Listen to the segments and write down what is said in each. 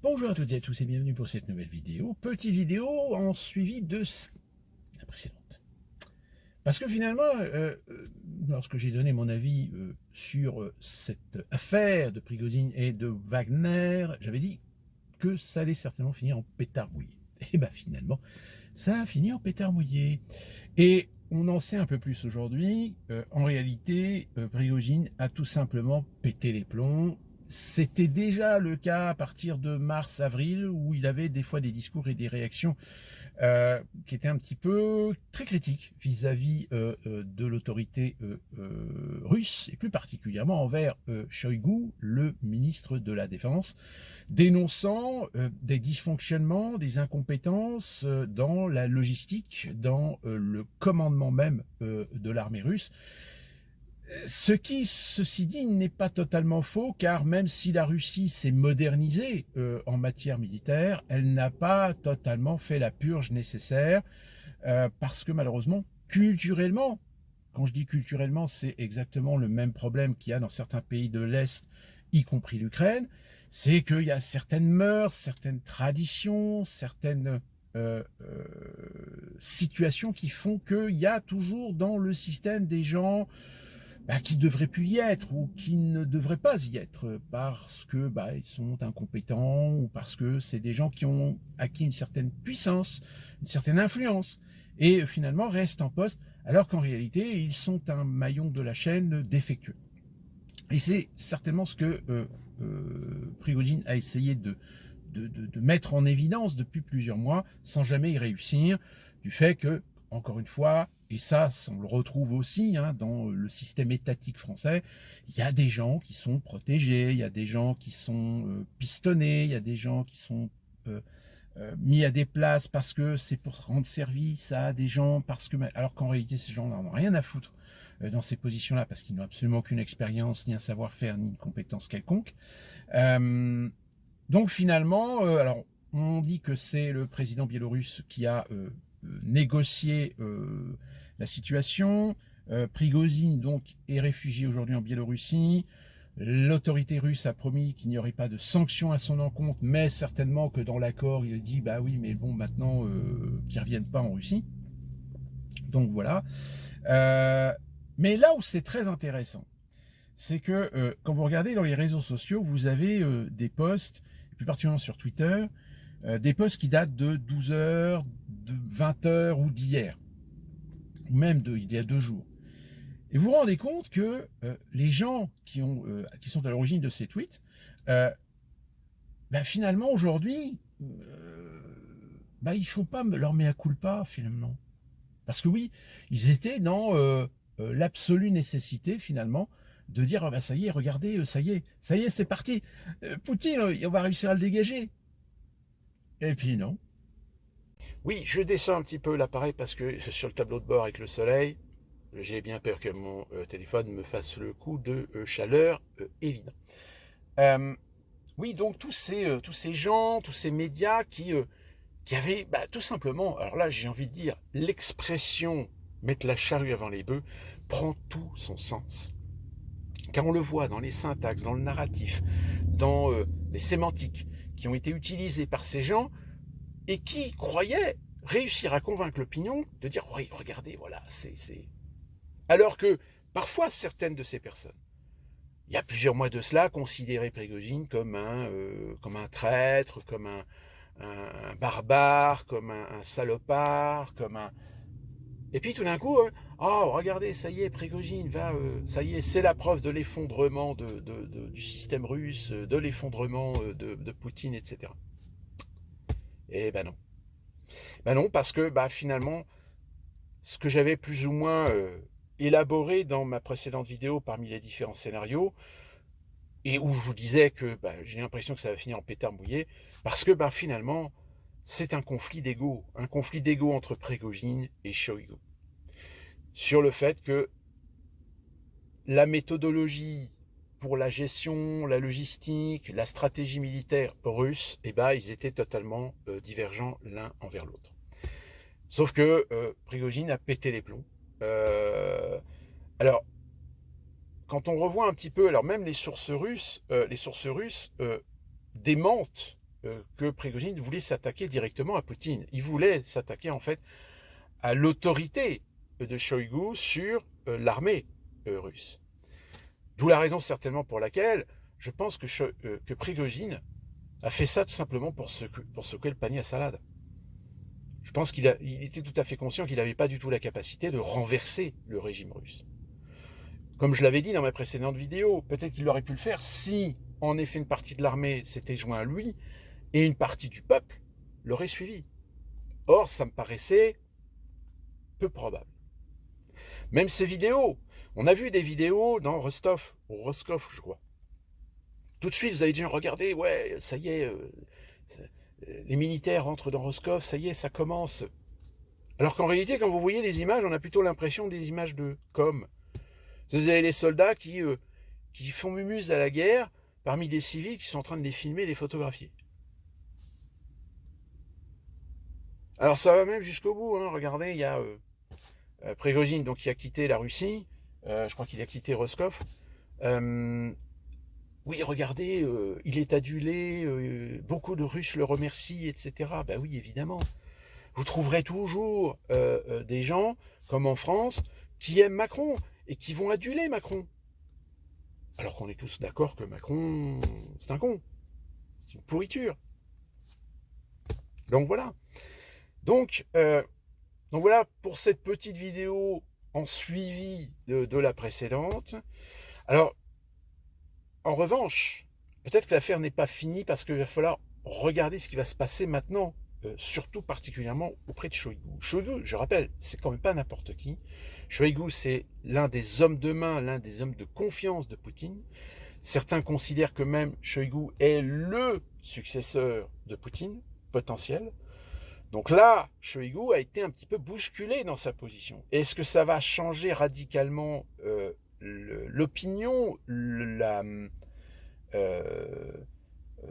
Bonjour à toutes et à tous et bienvenue pour cette nouvelle vidéo. Petite vidéo en suivi de la précédente. Parce que finalement, lorsque j'ai donné mon avis sur cette affaire de Prigozhin et de Wagner, j'avais dit que ça allait certainement finir en pétard mouillé. Et bien finalement, ça a fini en pétard mouillé. Et on en sait un peu plus aujourd'hui. En réalité, Prigozhin a tout simplement pété les plombs. C'était déjà le cas à partir de mars-avril, où il avait des fois des discours et des réactions qui étaient un petit peu très critiques vis-à-vis de l'autorité russe, et plus particulièrement envers Shoigu, le ministre de la Défense, dénonçant des dysfonctionnements, des incompétences dans la logistique, dans le commandement même de l'armée russe. Ce qui, ceci dit, n'est pas totalement faux, car même si la Russie s'est modernisée en matière militaire, elle n'a pas totalement fait la purge nécessaire, parce que malheureusement, culturellement, quand je dis culturellement, c'est exactement le même problème qu'il y a dans certains pays de l'Est, y compris l'Ukraine, c'est qu'il y a certaines mœurs, certaines traditions, certaines situations qui font qu'il y a toujours dans le système des gens qui ne devraient plus y être ou qui ne devraient pas y être parce que ils sont incompétents ou parce que c'est des gens qui ont acquis une certaine puissance, une certaine influence et finalement restent en poste alors qu'en réalité ils sont un maillon de la chaîne défectueux. Et c'est certainement ce que Prigozhin a essayé de mettre en évidence depuis plusieurs mois sans jamais y réussir, du fait que, encore une fois, et ça on le retrouve aussi dans le système étatique français, il y a des gens qui sont protégés, il y a des gens qui sont pistonnés, il y a des gens qui sont mis à des places parce que c'est pour rendre service à des gens, parce que, alors qu'en réalité ces gens n'en ont rien à foutre dans ces positions-là parce qu'ils n'ont absolument aucune expérience, ni un savoir-faire, ni une compétence quelconque. Donc finalement, alors on dit que c'est le président biélorusse qui a négocié la situation. Prigozhin donc est réfugié aujourd'hui en Biélorussie. L'autorité russe a promis qu'il n'y aurait pas de sanctions à son encontre, mais certainement que dans l'accord, il dit bah oui, mais bon, maintenant qu'ils ne reviennent pas en Russie. Donc voilà. Mais là où c'est très intéressant, c'est que quand vous regardez dans les réseaux sociaux, vous avez des posts, plus particulièrement sur Twitter, des posts qui datent de 12 heures, de 20 heures ou d'hier, ou même il y a 2 jours. Et vous vous rendez compte que les gens qui sont à l'origine de ces tweets, finalement aujourd'hui, ils font pas leur mea culpa finalement. Parce que oui, ils étaient dans l'absolue nécessité finalement de dire ça y est, regardez, ça y est, c'est parti. Poutine, on va réussir à le dégager. Et puis non. Oui, je descends un petit peu l'appareil parce que sur le tableau de bord avec le soleil, j'ai bien peur que mon téléphone me fasse le coup de chaleur évident. Oui, donc tous ces gens, tous ces médias qui avaient tout simplement, alors là j'ai envie de dire, l'expression mettre la charrue avant les bœufs prend tout son sens. Car on le voit dans les syntaxes, dans le narratif, dans les sémantiques qui ont été utilisées par ces gens et qui croyaient réussir à convaincre l'opinion de dire oui, regardez, voilà, c'est. Alors que parfois certaines de ces personnes, il y a plusieurs mois de cela, considéraient Prigozhin comme un traître, comme un barbare, comme un salopard, comme un. Et puis tout d'un coup, oh regardez, ça y est, Prigozhin va, ça y est, c'est la preuve de l'effondrement du système russe, de l'effondrement de Poutine, etc. Et ben non. Ben non, parce que finalement, ce que j'avais plus ou moins élaboré dans ma précédente vidéo parmi les différents scénarios, et où je vous disais que j'ai l'impression que ça va finir en pétard mouillé, parce que finalement, c'est un conflit d'ego entre Prigozhin et Shoigu. Sur le fait que la méthodologie pour la gestion, la logistique, la stratégie militaire russe, ils étaient totalement divergents l'un envers l'autre. Sauf que Prigozhin a pété les plombs. Alors, quand on revoit un petit peu, alors même les sources russes démentent que Prigojine voulait s'attaquer directement à Poutine. Il voulait s'attaquer en fait à l'autorité de Shoigu sur l'armée russe. D'où la raison certainement pour laquelle je pense que Prigojine a fait ça tout simplement pour secouer le panier à salade. Je pense qu'il était tout à fait conscient qu'il n'avait pas du tout la capacité de renverser le régime russe. Comme je l'avais dit dans ma précédente vidéo, peut-être qu'il aurait pu le faire si, en effet, une partie de l'armée s'était joint à lui et une partie du peuple l'aurait suivi. Or, ça me paraissait peu probable. Même ces vidéos, on a vu des vidéos dans Rostov, ou Roscoff, je crois. Tout de suite, vous avez dit, regardez, ouais, ça y est, les militaires entrent dans Roscoff, ça y est, ça commence. Alors qu'en réalité, quand vous voyez les images, on a plutôt l'impression des images de com. Vous avez les soldats qui font mumuse à la guerre parmi des civils qui sont en train de les filmer et les photographier. Alors ça va même jusqu'au bout. Hein. Regardez, il y a Prigojine donc, qui a quitté la Russie. Je crois qu'il a quitté Roscoff. Oui, regardez, il est adulé, beaucoup de Russes le remercient, etc. Ben oui, évidemment. Vous trouverez toujours des gens, comme en France, qui aiment Macron et qui vont aduler Macron. Alors qu'on est tous d'accord que Macron, c'est un con. C'est une pourriture. Donc voilà. Donc voilà pour cette petite vidéo en suivi de la précédente. Alors, en revanche, peut-être que l'affaire n'est pas finie parce qu'il va falloir regarder ce qui va se passer maintenant, surtout particulièrement auprès de Shoigu. Shoigu, je rappelle, c'est quand même pas n'importe qui. Shoigu, c'est l'un des hommes de main, l'un des hommes de confiance de Poutine. Certains considèrent que même Shoigu est le successeur de Poutine, potentiel. Donc là, Shoigu a été un petit peu bousculé dans sa position. Est-ce que ça va changer radicalement l'opinion,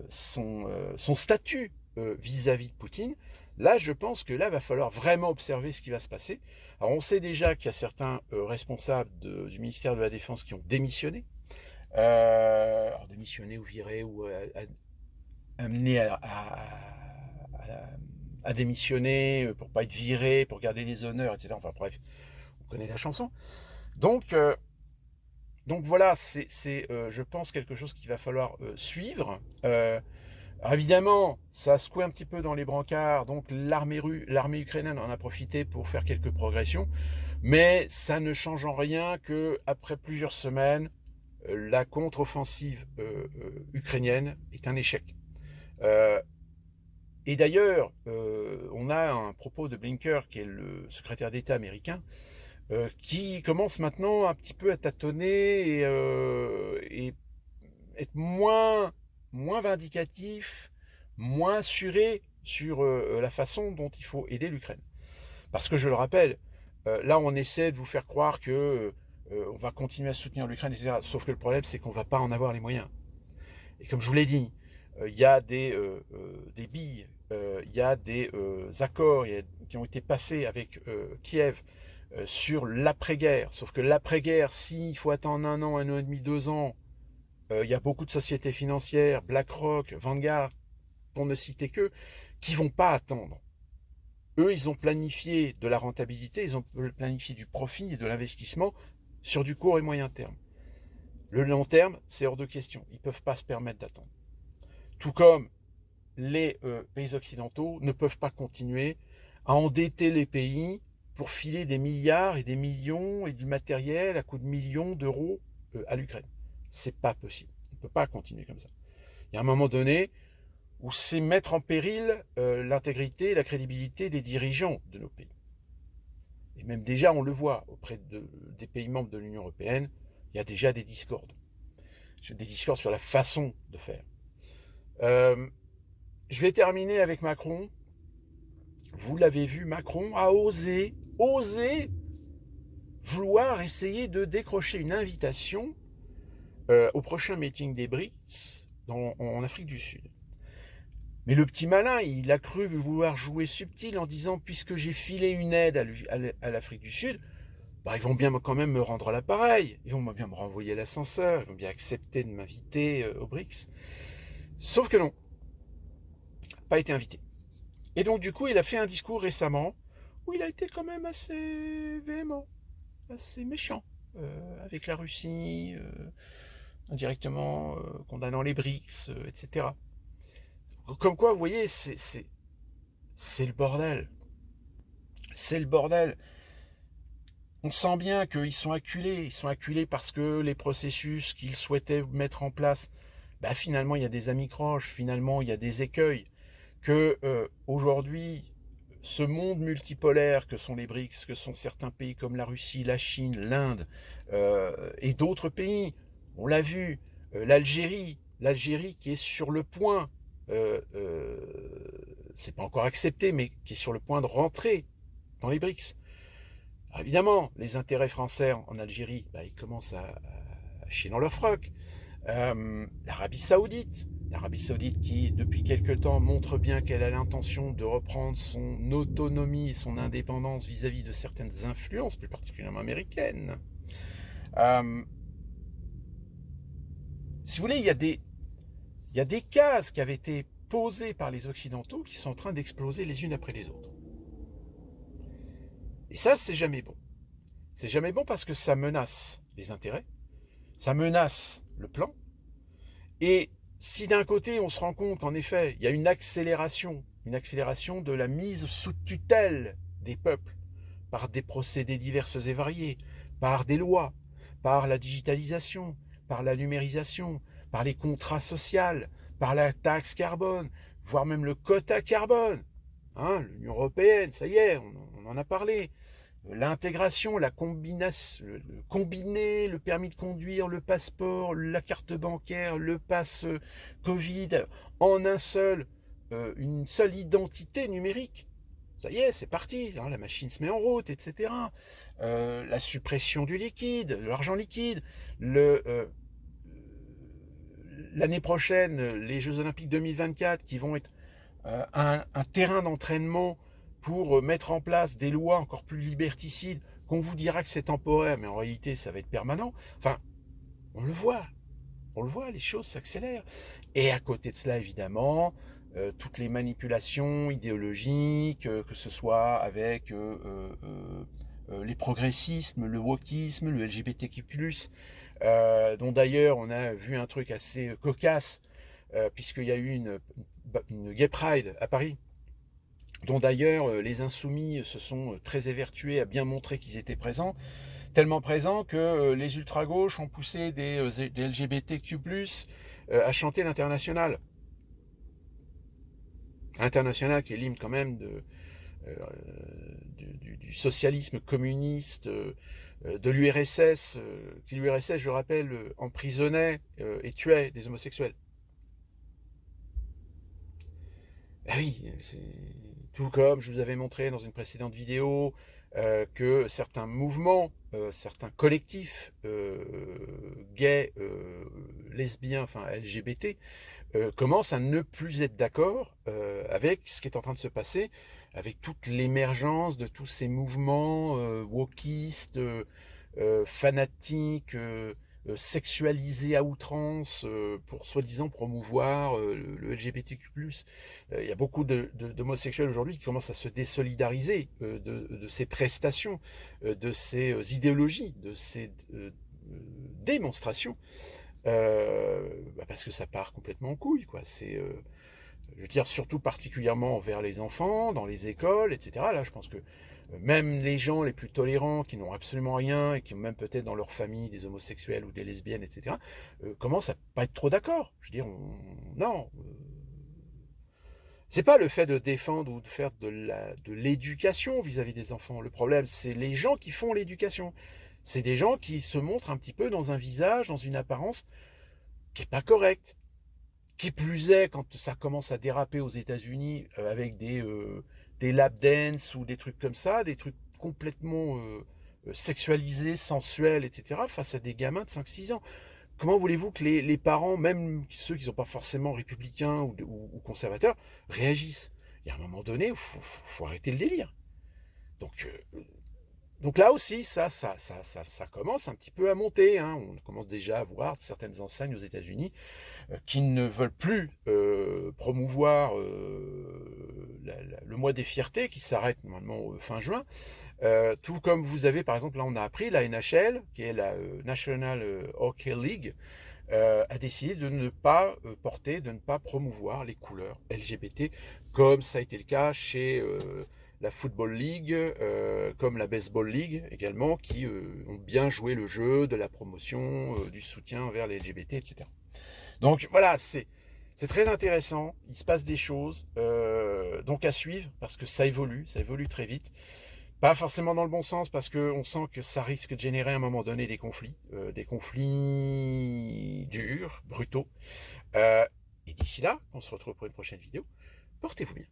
son statut vis-à-vis de Poutine? Là, je pense que là, il va falloir vraiment observer ce qui va se passer. Alors, on sait déjà qu'il y a certains responsables du ministère de la Défense qui ont démissionné. Alors, démissionné ou viré ou amené à démissionner pour pas être viré, pour garder les honneurs, etc. Enfin bref, on connaît la chanson. Donc voilà, c'est je pense, quelque chose qu'il va falloir suivre. Alors évidemment, ça a secoué un petit peu dans les brancards, donc l'armée ukrainienne en a profité pour faire quelques progressions, mais ça ne change en rien que après plusieurs semaines, la contre-offensive ukrainienne est un échec. Et d'ailleurs, on a un propos de Blinken, qui est le secrétaire d'État américain, qui commence maintenant un petit peu à tâtonner et être moins vindicatif, moins assuré sur la façon dont il faut aider l'Ukraine. Parce que je le rappelle, là on essaie de vous faire croire que on va continuer à soutenir l'Ukraine, etc. Sauf que le problème, c'est qu'on ne va pas en avoir les moyens. Et comme je vous l'ai dit, il y a des billes, il y a des accords qui ont été passés avec Kiev sur l'après-guerre. Sauf que l'après-guerre, s'il faut attendre 1 an, 1 an et demi, 2 ans, il y a beaucoup de sociétés financières, BlackRock, Vanguard, pour ne citer que, qui ne vont pas attendre. Eux, ils ont planifié de la rentabilité, ils ont planifié du profit et de l'investissement sur du court et moyen terme. Le long terme, c'est hors de question. Ils ne peuvent pas se permettre d'attendre. Tout comme les pays occidentaux ne peuvent pas continuer à endetter les pays pour filer des milliards et des millions et du matériel à coût de millions d'euros à l'Ukraine. C'est pas possible. On ne peut pas continuer comme ça. Il y a un moment donné où c'est mettre en péril l'intégrité et la crédibilité des dirigeants de nos pays. Et même déjà, on le voit auprès des pays membres de l'Union européenne, il y a déjà des discordes. Des discordes sur la façon de faire. Je vais terminer avec Macron. Vous l'avez vu, Macron a osé vouloir essayer de décrocher une invitation au prochain meeting des BRICS en Afrique du Sud. Mais le petit malin, il a cru vouloir jouer subtil en disant, puisque j'ai filé une aide à l'Afrique du Sud, bah, ils vont bien quand même me rendre l'appareil, ils vont bien me renvoyer l'ascenseur, ils vont bien accepter de m'inviter aux BRICS. Sauf que non. pas été invité. Et donc du coup, il a fait un discours récemment où il a été quand même assez véhément, assez méchant avec la Russie, indirectement condamnant les BRICS, etc. Comme quoi, vous voyez, c'est le bordel. C'est le bordel. On sent bien qu'ils sont acculés. Ils sont acculés parce que les processus qu'ils souhaitaient mettre en place, bah finalement, il y a des amicroches, finalement, il y a des écueils. Que aujourd'hui, ce monde multipolaire que sont les BRICS, que sont certains pays comme la Russie, la Chine, l'Inde et d'autres pays, on l'a vu, l'Algérie qui est sur le point, c'est pas encore accepté, mais qui est sur le point de rentrer dans les BRICS. Alors évidemment, les intérêts français en Algérie, bah, ils commencent à chier dans leur froc. L'Arabie Saoudite qui, depuis quelque temps, montre bien qu'elle a l'intention de reprendre son autonomie et son indépendance vis-à-vis de certaines influences, plus particulièrement américaines. Si vous voulez, il y a des cases qui avaient été posées par les Occidentaux qui sont en train d'exploser les unes après les autres. Et ça, c'est jamais bon. C'est jamais bon parce que ça menace les intérêts, ça menace le plan. Et si d'un côté, on se rend compte qu'en effet, il y a une accélération de la mise sous tutelle des peuples par des procédés divers et variés, par des lois, par la digitalisation, par la numérisation, par les contrats sociaux, par la taxe carbone, voire même le quota carbone. Hein, l'Union européenne, ça y est, on en a parlé. L'intégration, la combination, le combiné, le permis de conduire, le passeport, la carte bancaire, le pass Covid, en une seule identité numérique. Ça y est, c'est parti, hein, la machine se met en route, etc. La suppression du liquide, de l'argent liquide, l'année prochaine, les Jeux Olympiques 2024 qui vont être un terrain d'entraînement pour mettre en place des lois encore plus liberticides, qu'on vous dira que c'est temporaire, mais en réalité ça va être permanent. Enfin, on le voit, les choses s'accélèrent. Et à côté de cela, évidemment, toutes les manipulations idéologiques, que ce soit avec les progressismes, le wokisme, le LGBTQ+, dont d'ailleurs on a vu un truc assez cocasse, puisqu'il y a eu une Gay Pride à Paris, dont d'ailleurs les insoumis se sont très évertués à bien montrer qu'ils étaient présents, tellement présents que les ultra-gauches ont poussé des LGBTQ+, à chanter l'Internationale. International qui est l'hymne quand même du socialisme communiste, de l'URSS, qui l'URSS, je rappelle, emprisonnait et tuait des homosexuels. Ah oui, c'est tout comme je vous avais montré dans une précédente vidéo que certains mouvements, certains collectifs gays, lesbiens, enfin LGBT, commencent à ne plus être d'accord avec ce qui est en train de se passer, avec toute l'émergence de tous ces mouvements wokistes, fanatiques, sexualisés à outrance pour soi-disant promouvoir le LGBTQ+. Il y a beaucoup d'homosexuels aujourd'hui qui commencent à se désolidariser de ces prestations, de ces idéologies, de ces démonstrations, parce que ça part complètement en couille, quoi. C'est, je veux dire, surtout particulièrement envers les enfants, dans les écoles, etc. Là, je pense que même les gens les plus tolérants, qui n'ont absolument rien, et qui ont même peut-être dans leur famille des homosexuels ou des lesbiennes, etc., commencent à pas être trop d'accord. Je veux dire, non. C'est pas le fait de défendre ou de faire de l'éducation vis-à-vis des enfants. Le problème, c'est les gens qui font l'éducation. C'est des gens qui se montrent un petit peu dans un visage, dans une apparence qui est pas correcte. Qui plus est, quand ça commence à déraper aux États-Unis avec des lap dance ou des trucs comme ça, des trucs complètement sexualisés, sensuels, etc., face à des gamins de 5-6 ans. Comment voulez-vous que les parents, même ceux qui ne sont pas forcément républicains ou conservateurs, réagissent? Il y a un moment donné, il faut arrêter le délire. Donc là aussi, ça commence un petit peu à monter. Hein. On commence déjà à voir certaines enseignes aux États-Unis qui ne veulent plus promouvoir le mois des fiertés qui s'arrête normalement fin juin. Tout comme vous avez, par exemple, là on a appris, la NHL, qui est la National Hockey League, a décidé de ne pas porter, de ne pas promouvoir les couleurs LGBT, comme ça a été le cas chez la Football League, comme la Baseball League également, qui ont bien joué le jeu de la promotion, du soutien vers les LGBT, etc. Donc voilà, c'est très intéressant, il se passe des choses, donc à suivre, parce que ça évolue très vite. Pas forcément dans le bon sens, parce qu'on sent que ça risque de générer à un moment donné des conflits durs, brutaux. Et d'ici là, on se retrouve pour une prochaine vidéo. Portez-vous bien.